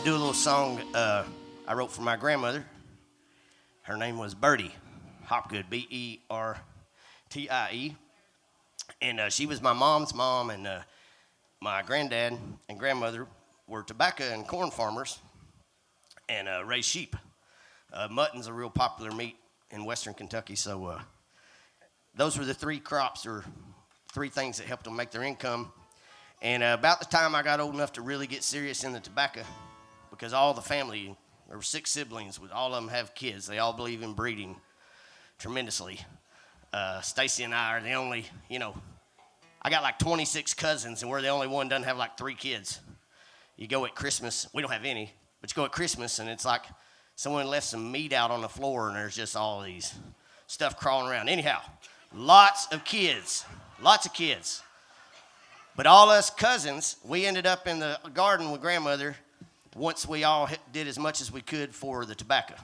gonna do a little song I wrote for my grandmother. Her name was Bertie Hopgood, Bertie. And she was my mom's mom, and my granddad and grandmother were tobacco and corn farmers and raised sheep. Mutton's a real popular meat in western Kentucky, so those were the three crops or three things that helped them make their income. And about the time I got old enough to really get serious in the tobacco, because all the family, there were 6 siblings, all of them have kids. They all believe in breeding tremendously. Stacy and I are the only, I got like 26 cousins, and we're the only one that doesn't have like 3 kids. You go at Christmas, we don't have any, but you go at Christmas, and it's like someone left some meat out on the floor, and there's just all these stuff crawling around. Anyhow, lots of kids. But all us cousins, we ended up in the garden with grandmother once we all did as much as we could for the tobacco.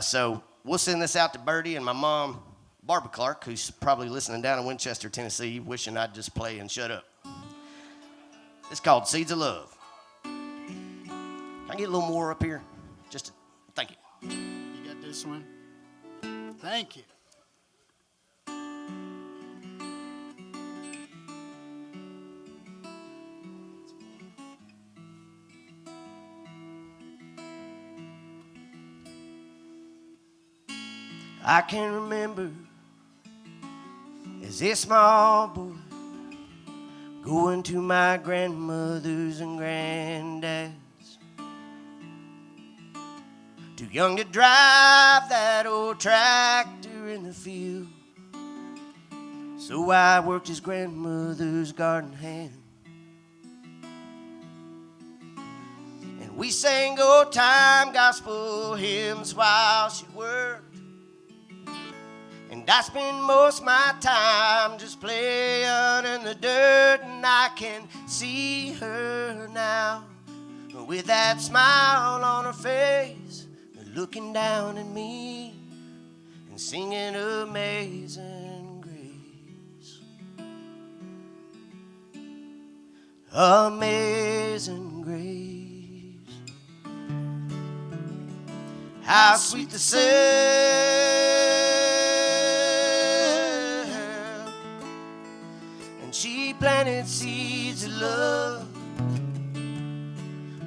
So we'll send this out to Bertie and my mom, Barbara Clark, who's probably listening down in Winchester, Tennessee, wishing I'd just play and shut up. It's called Seeds of Love. Can I get a little more up here? Thank you. You got this one? Thank you. I can remember as a small boy going to my grandmother's and granddad's. Too young to drive that old tractor in the field, so I worked his grandmother's garden hand. And we sang old time gospel hymns while she worked. And I spend most of my time just playing in the dirt, and I can see her now with that smile on her face, looking down at me and singing Amazing Grace. Amazing Grace. How sweet the sound, and she planted seeds of love,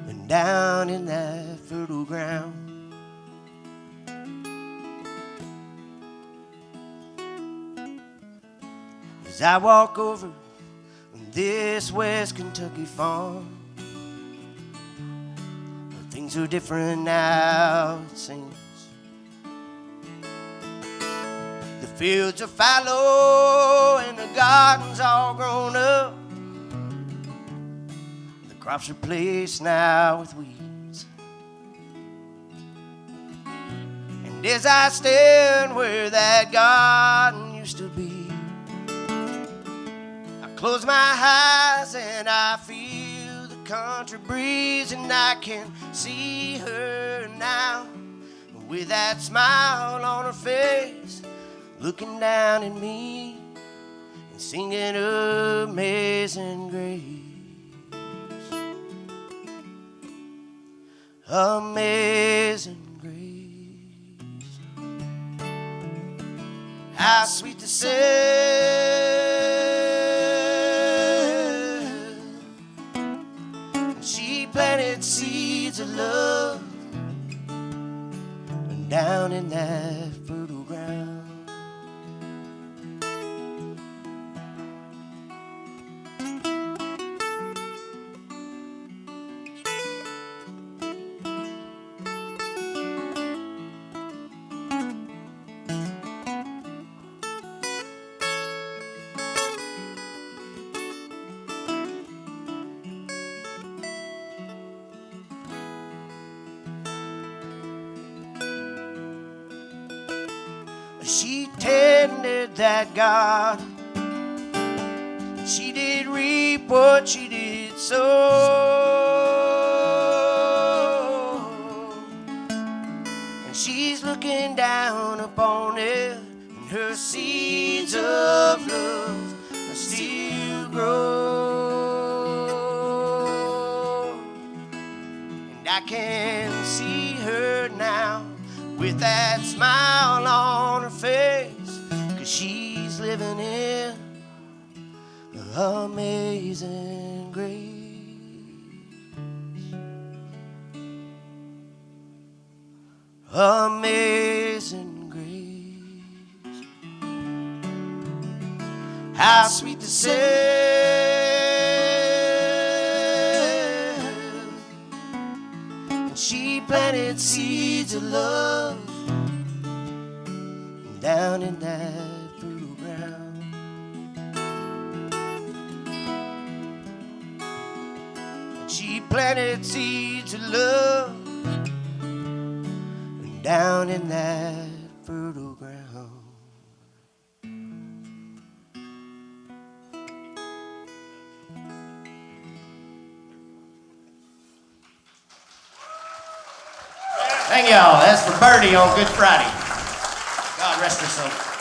and down in that fertile ground. As I walk over this West Kentucky farm, things are different now, it seems. The fields are fallow and the garden's all grown up. The crops are placed now with weeds. And as I stand where that garden used to be, close my eyes and I feel the country breeze, and I can see her now with that smile on her face, looking down at me and singing Amazing Grace. Amazing Grace. How sweet the sound, planted seeds of love, and down in that fertile ground. She tended that garden, she did reap what she did sow, and she's looking down upon it, and her seeds of love still grow. And I can see her now with that smile on her face, 'cause she's living in amazing grace. Amazing grace. How sweet the sound when she planted seeds of love down in that fertile ground. She planted seeds of love down in that fertile ground. Thank y'all. That's for Birdie on Good Friday. God rest her soul.